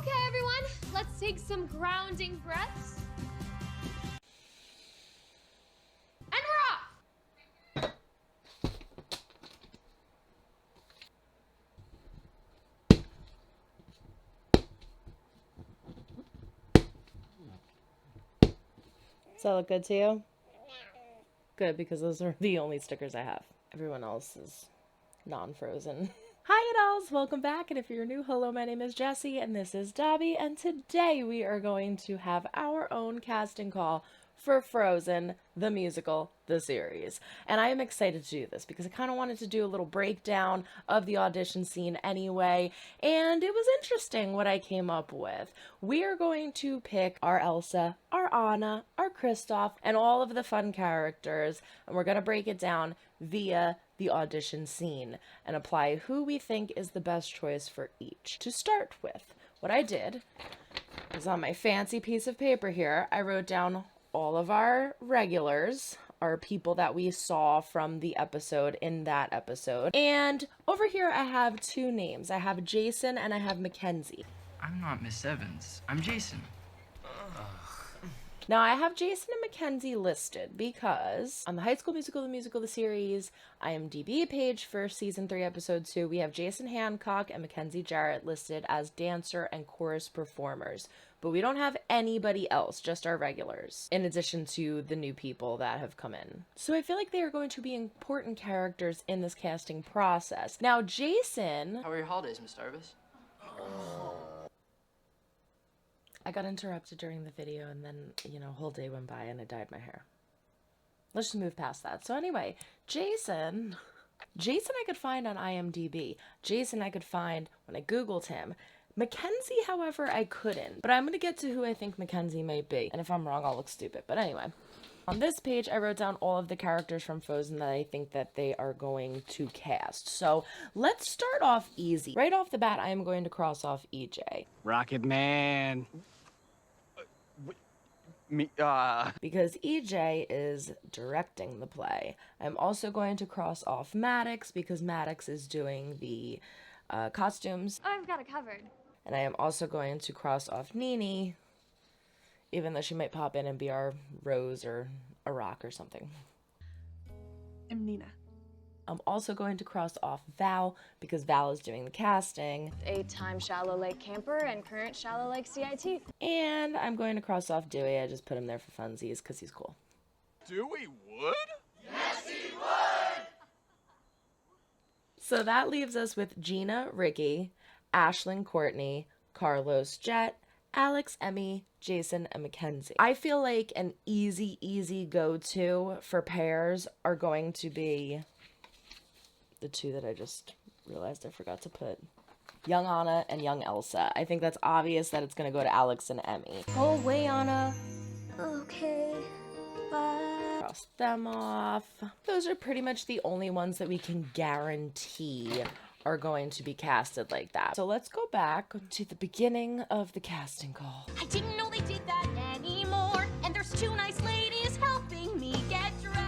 Okay, everyone, let's take some grounding breaths. And we're off! Does that look good to you? Good, because those are the only stickers I have. Everyone else is non-frozen. Hi dolls, welcome back, and if you're new, hello, my name is Jessie and this is Dobby, and today we are going to have our own casting call for Frozen, the musical, the series. And I am excited to do this because I kind of wanted to do a little breakdown of the audition scene anyway, and it was interesting what I came up with. We are going to pick our Elsa, our Anna, our Kristoff, and all of the fun characters, and we're going to break it down via the audition scene and apply who we think is the best choice for each. To start with, what I did is on my fancy piece of paper here, I wrote down all of our regulars, our people that we saw from the episode in that episode. And over here I have two names. I have Jason and I have Mackenzie. I'm not Miss Evans. I'm Jason. Now, I have Jason and Mackenzie listed because on the High School Musical, the series, IMDb page for season 3, episode 2, we have Jason Hancock and Mackenzie Jarrett listed as dancer and chorus performers. But we don't have anybody else, just our regulars, in addition to the new people that have come in. So I feel like they are going to be important characters in this casting process. Now, Jason... How were your holidays, Miss Darvis? I got interrupted during the video and then, a whole day went by and I dyed my hair. Let's just move past that. So anyway, Jason I could find on IMDb. Jason I could find when I Googled him. Mackenzie, however, I couldn't. But I'm going to get to who I think Mackenzie might be. And if I'm wrong, I'll look stupid. But anyway, on this page, I wrote down all of the characters from Frozen that I think that they are going to cast. So let's start off easy. Right off the bat, I am going to cross off EJ. Rocket Man. Because EJ is directing the play. I'm also going to cross off Maddox because Maddox is doing the costumes. I've got it covered. And I am also going to cross off Nini, even though she might pop in and be our Rose or a Rock or something. I'm Nina. I'm also going to cross off Val because Val is doing the casting. 8-time Shallow Lake camper and current Shallow Lake CIT. And I'm going to cross off Dewey. I just put him there for funsies because he's cool. Dewey would? Yes, he would! So that leaves us with Gina, Ricky, Ashlyn, Courtney, Carlos, Jet, Alex, Emmy, Jason, and Mackenzie. I feel like an easy go-to for pairs are going to be the two that I just realized I forgot to put. Young Anna and Young Elsa. I think that's obvious that it's going to go to Alex and Emmy. Go away, Anna. Okay, bye. Cross them off. Those are pretty much the only ones that we can guarantee are going to be casted like that. So let's go back to the beginning of the casting call. I didn't know they did that anymore, and there's two nice ladies helping me get dressed.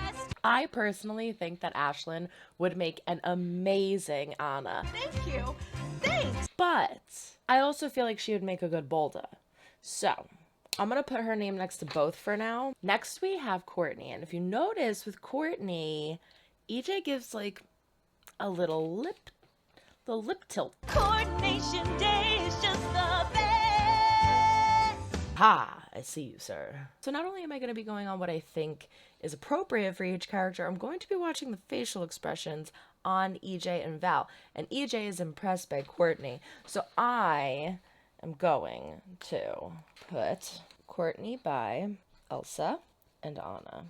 I personally think that Ashlyn would make an amazing Anna. Thank you. Thanks. But I also feel like she would make a good Bolda. So I'm going to put her name next to both for now. Next we have Courtney. And if you notice with Courtney, EJ gives like a little lip tilt. Coordination day is just the best. Ha! I see you, sir. So not only am I going to be going on what I think is appropriate for each character, I'm going to be watching the facial expressions on EJ and Val. And EJ is impressed by Courtney. So I am going to put Courtney by Elsa and Anna.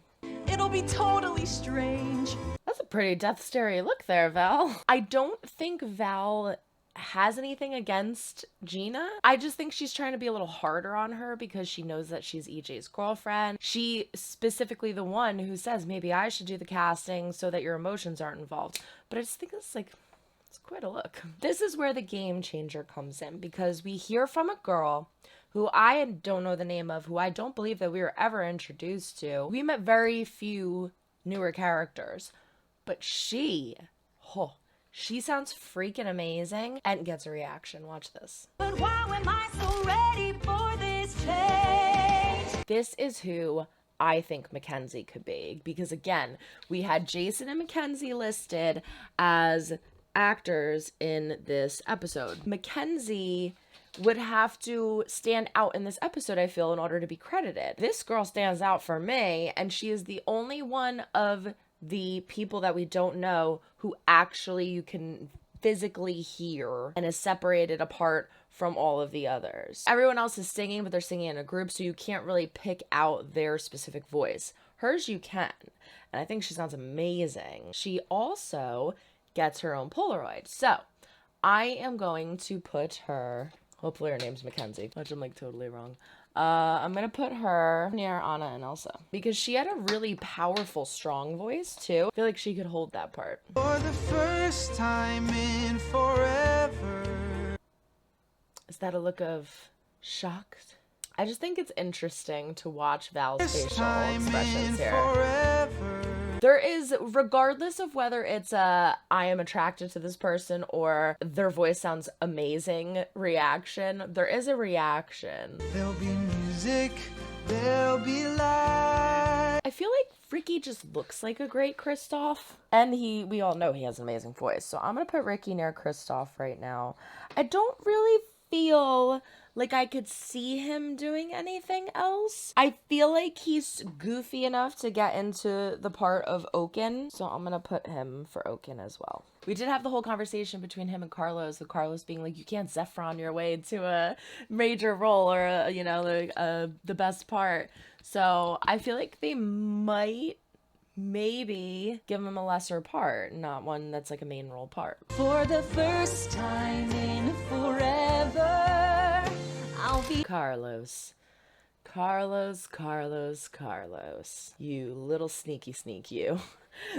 It'll be totally strange. That's a pretty death stare look there, Val. I don't think Val has anything against Gina. I just think she's trying to be a little harder on her because she knows that she's EJ's girlfriend. She specifically the one who says, maybe I should do the casting so that your emotions aren't involved. But I just think it's quite a look. This is where the game changer comes in because we hear from a girl who I don't know the name of, who I don't believe that we were ever introduced to. We met very few newer characters, but she She sounds freaking amazing and gets a reaction. Watch this. But why am I so ready for this change? This is who I think Mackenzie could be, because again, we had Jason and Mackenzie listed as actors in this episode. Mackenzie would have to stand out in this episode, I feel, in order to be credited. This girl stands out for me, and she is the only one of the people that we don't know who actually you can physically hear and is separated apart from all of the others. Everyone else is singing, but they're singing in a group, so you can't really pick out their specific voice. Hers you can, and I think she sounds amazing. She also gets her own Polaroid. So I am going to put her, hopefully her name's Mackenzie, which I'm like totally wrong. I'm gonna put her near Anna and Elsa because she had a really powerful, strong voice too. I feel like she could hold that part. For the first time in forever. Is that a look of shocked? I just think it's interesting to watch Val's facial expressions here. Forever. There is, regardless of whether it's a I am attracted to this person or their voice sounds amazing reaction, there is a reaction. There'll be music, there'll be light. I feel like Ricky just looks like a great Kristoff, and we all know he has an amazing voice, so I'm gonna put Ricky near Kristoff right now. I don't really feel like I could see him doing anything else. I feel like he's goofy enough to get into the part of Oaken, so I'm gonna put him for Oaken as well. We did have the whole conversation between him and Carlos, with Carlos being like, you can't Zephron your way to a major role or the best part. So I feel like they might maybe give him a lesser part, not one that's like a main role part. For the first time in forever, I'll be Carlos. You little sneaky sneak you.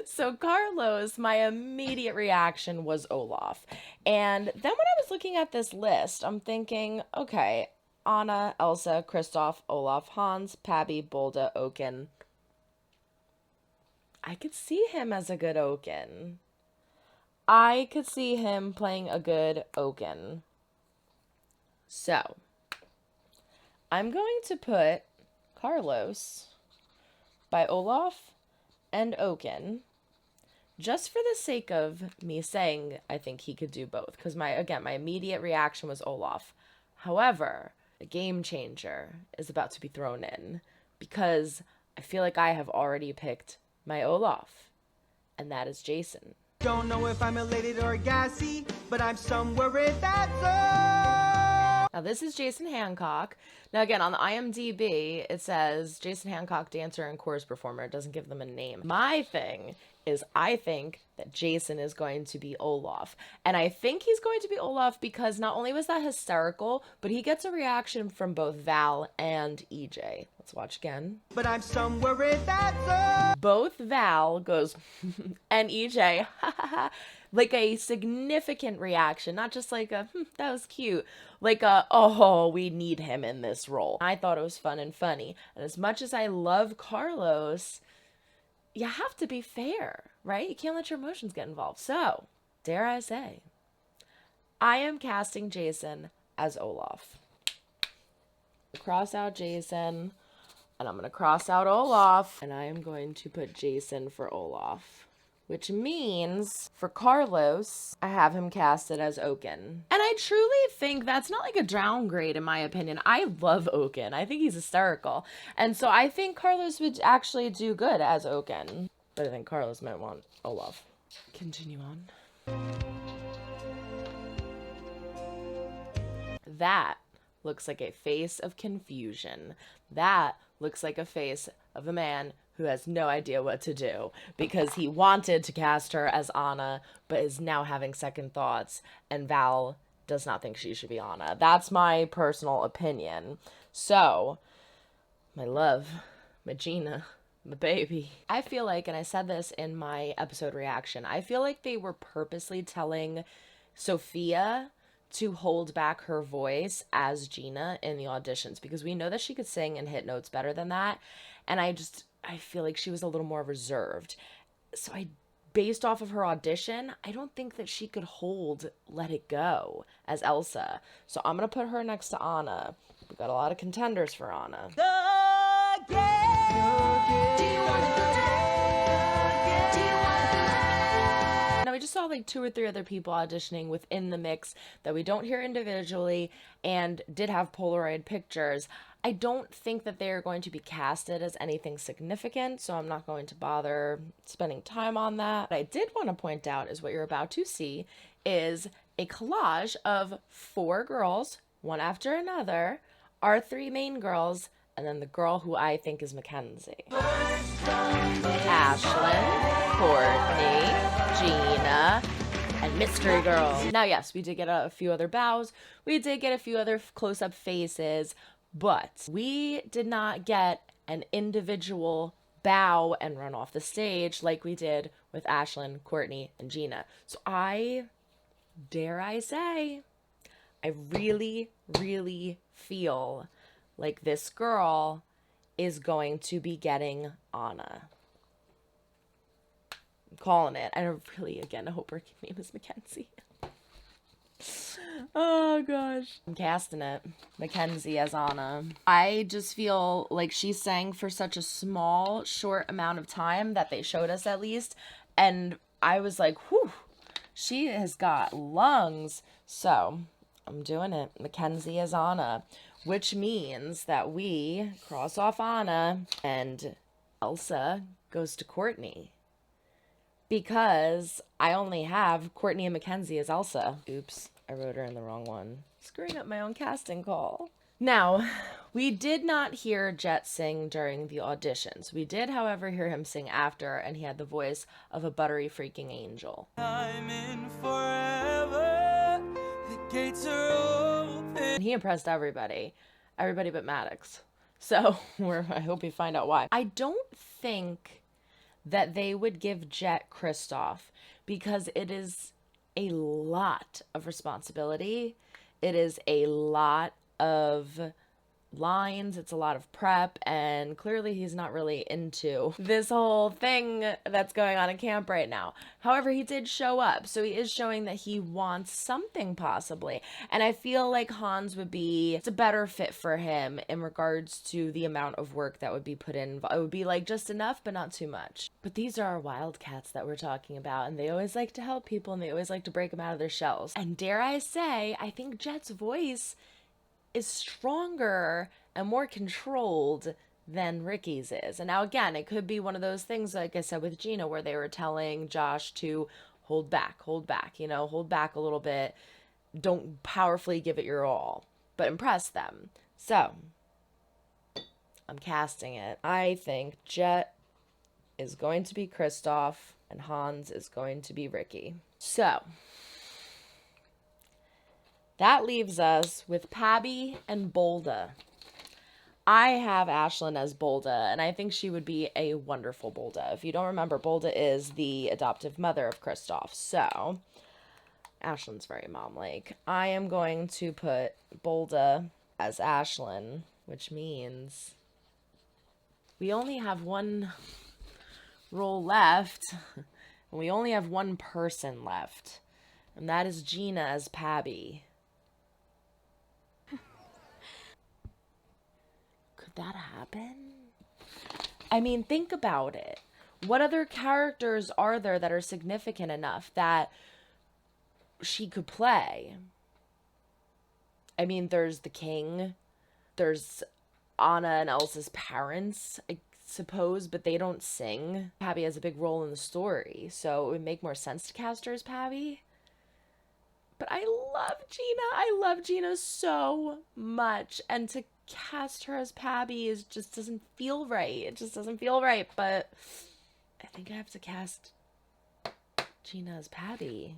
So Carlos, my immediate reaction was Olaf. And then when I was looking at this list, I'm thinking, okay, Anna, Elsa, Kristoff, Olaf, Hans, Pabby, Bolda, Oaken. I could see him as a good Oaken. I could see him playing a good Oaken. So, I'm going to put Carlos by Olaf and Oaken, just for the sake of me saying I think he could do both, because my immediate reaction was Olaf. However, a game changer is about to be thrown in, because I feel like I have already picked my Olaf, and that is Jason. Don't know if I'm elated or gassy, but I'm somewhere in that zone. Now this is Jason Hancock. Now again, on the IMDb, it says Jason Hancock, dancer and chorus performer. It doesn't give them a name. My thing is I think that Jason is going to be Olaf. And I think he's going to be Olaf because not only was that hysterical, but he gets a reaction from both Val and EJ. Let's watch again. But I'm somewhere in that zone. Both Val goes and EJ, like a significant reaction, not just like a, that was cute, like a, oh, we need him in this role. I thought it was fun and funny. And as much as I love Carlos, you have to be fair, right? You can't let your emotions get involved. So, dare I say, I am casting Jason as Olaf. Cross out Jason, and I'm going to cross out Olaf, and I am going to put Jason for Olaf, which means for Carlos, I have him casted as Oaken. And I truly think that's not like a downgrade in my opinion. I love Oaken. I think he's hysterical. And so I think Carlos would actually do good as Oaken. But I think Carlos might want Olaf. Continue on. That looks like a face of confusion. That looks like a face of a man who has no idea what to do because he wanted to cast her as Anna, but is now having second thoughts, and Val does not think she should be Anna. That's my personal opinion. So, my love, my Gina, my baby. I feel like, and I said this in my episode reaction, I feel like they were purposely telling Sophia to hold back her voice as Gina in the auditions because we know that she could sing and hit notes better than that. And I feel like she was a little more reserved. So I based off of her audition, I don't think that she could hold Let It Go as Elsa. So I'm going to put her next to Anna. We've got a lot of contenders for Anna. Now, we just saw like 2 or 3 other people auditioning within the mix that we don't hear individually and did have Polaroid pictures. I don't think that they are going to be casted as anything significant, so I'm not going to bother spending time on that. What I did want to point out is what you're about to see is a collage of 4 girls, one after another, our 3 main girls, and then the girl who I think is Mackenzie. Ashlyn, Courtney, Gina, and Mystery Girl. Now, yes, we did get a few other bows. We did get a few other close-up faces, but we did not get an individual bow and run off the stage like we did with Ashlyn, Courtney, and Gina. So dare I say, I really, really feel like this girl is going to be getting Anna. I'm calling it. I really, again, I hope her name is Mackenzie. Oh gosh. I'm casting it. Mackenzie as Anna. I just feel like she sang for such a small, short amount of time that they showed us at least. And I was like, whew, she has got lungs. So I'm doing it. Mackenzie as Anna. Which means that we cross off Anna and Elsa goes to Courtney. Because I only have Courtney and Mackenzie as Elsa. Oops, I wrote her in the wrong one. Screwing up my own casting call. Now, we did not hear Jet sing during the auditions. We did, however, hear him sing after, and he had the voice of a buttery freaking angel. I'm in forever. The gates are open. And he impressed everybody but Maddox. So I hope we find out why. I don't think that they would give Jet Kristoff because it is a lot of responsibility. It is a lot of lines, it's a lot of prep, and clearly he's not really into this whole thing that's going on in camp right now. However, he did show up, so he is showing that he wants something possibly, and I feel like Hans would be a better fit for him in regards to the amount of work that would be put in. It would be like just enough but not too much. But these are our wildcats that we're talking about, and they always like to help people, and they always like to break them out of their shells. And dare I say, I think Jet's voice is stronger and more controlled than Ricky's is. And now again, it could be one of those things, like I said with Gina, where they were telling Josh to hold back, you know, hold back a little bit. Don't powerfully give it your all, but impress them. So, I'm casting it. I think Jet is going to be Kristoff and Hans is going to be Ricky. So, that leaves us with Pabby and Bolda. I have Ashlyn as Bolda, and I think she would be a wonderful Bolda. If you don't remember, Bolda is the adoptive mother of Kristoff. So, Ashlyn's very mom-like. I am going to put Bolda as Ashlyn, which means we only have one role left, and we only have one person left, and that is Gina as Pabby. That happen? I mean, think about it. What other characters are there that are significant enough that she could play? I mean, there's the king, there's Anna and Elsa's parents, I suppose, but they don't sing. Pabby has a big role in the story, so it would make more sense to cast her as Pabby. But I love Gina so much, and to cast her as Pabby just doesn't feel right. It just doesn't feel right, but I think I have to cast Gina as Pabby.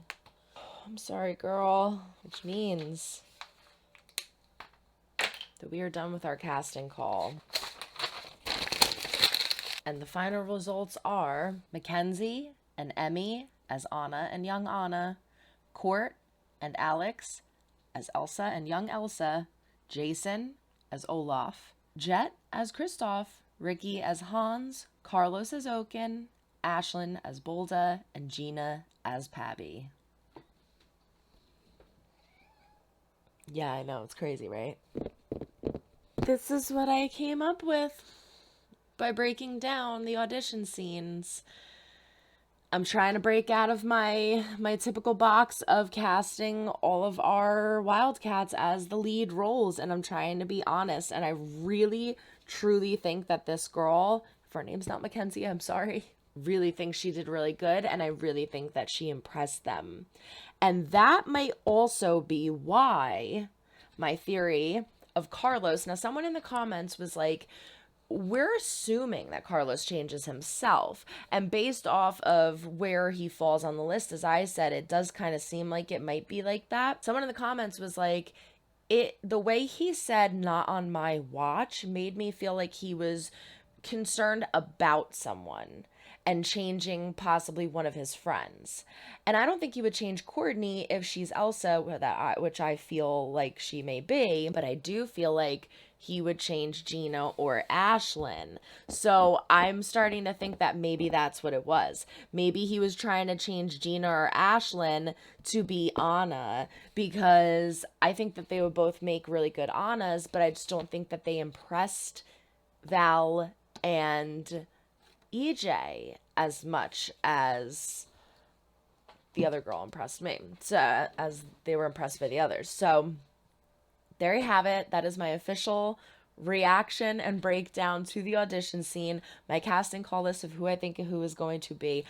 I'm sorry, girl. Which means that we are done with our casting call. And the final results are Mackenzie and Emmy as Anna and young Anna, Court and Alex as Elsa and young Elsa, Jason as Olaf, Jet as Kristoff, Ricky as Hans, Carlos as Oaken, Ashlyn as Bolda, and Gina as Pabby. Yeah, I know, it's crazy, right? This is what I came up with by breaking down the audition scenes. I'm trying to break out of my typical box of casting all of our Wildcats as the lead roles, and I'm trying to be honest, and I really, truly think that this girl, if her name's not Mackenzie, I'm sorry, really think she did really good, and I really think that she impressed them. And that might also be why my theory of Carlos, now someone in the comments was like, we're assuming that Carlos changes himself, and based off of where he falls on the list, as I said, it does kind of seem like it might be like that. Someone in the comments was like, the way he said "not on my watch" made me feel like he was concerned about someone and changing possibly one of his friends. And I don't think he would change Courtney if she's Elsa, which I feel like she may be, but I do feel like he would change Gina or Ashlyn. So I'm starting to think that maybe that's what it was. Maybe he was trying to change Gina or Ashlyn to be Anna, because I think that they would both make really good Annas, but I just don't think that they impressed Val and EJ as much as the other girl impressed me, so as they were impressed by the others. So there you have it. That is my official reaction and breakdown to the audition scene, my casting call list of who I think who is going to be.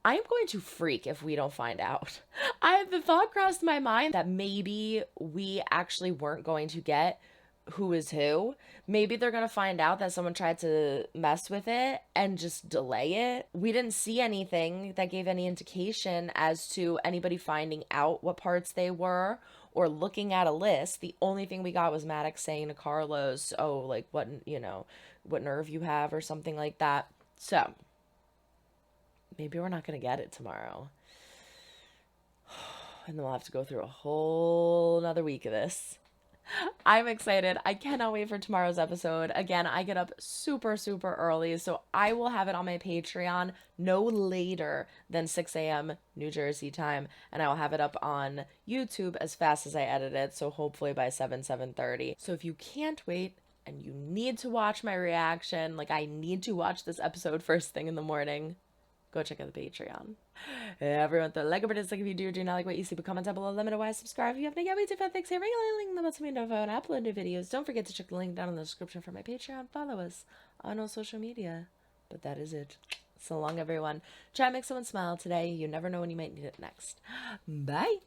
I'm going to freak if we don't find out. The thought crossed my mind that maybe we actually weren't going to get who is who. Maybe they're gonna find out that someone tried to mess with it and just delay it. We didn't see anything that gave any indication as to anybody finding out what parts they were or looking at a list. The only thing we got was Maddox saying to Carlos, oh, like, what nerve you have or something like that. So maybe we're not gonna get it tomorrow. And then we'll have to go through a whole another week of this. I'm excited. I cannot wait for tomorrow's episode. Again, I get up super, super early, so I will have it on my Patreon no later than 6 a.m. New Jersey time, and I will have it up on YouTube as fast as I edit it, so hopefully by 7:30. So if you can't wait and you need to watch my reaction, like I need to watch this episode first thing in the morning, go check out the Patreon. Everyone, throw a like over this. Like if you do or do not like what you see, but comment down below. Let me know why. Subscribe if you haven't yet. We do fun things here. Regularly link them up to me and I upload new videos. Don't forget to check the link down in the description for my Patreon. Follow us on all social media. But that is it. So long, everyone. Try to make someone smile today. You never know when you might need it next. Bye.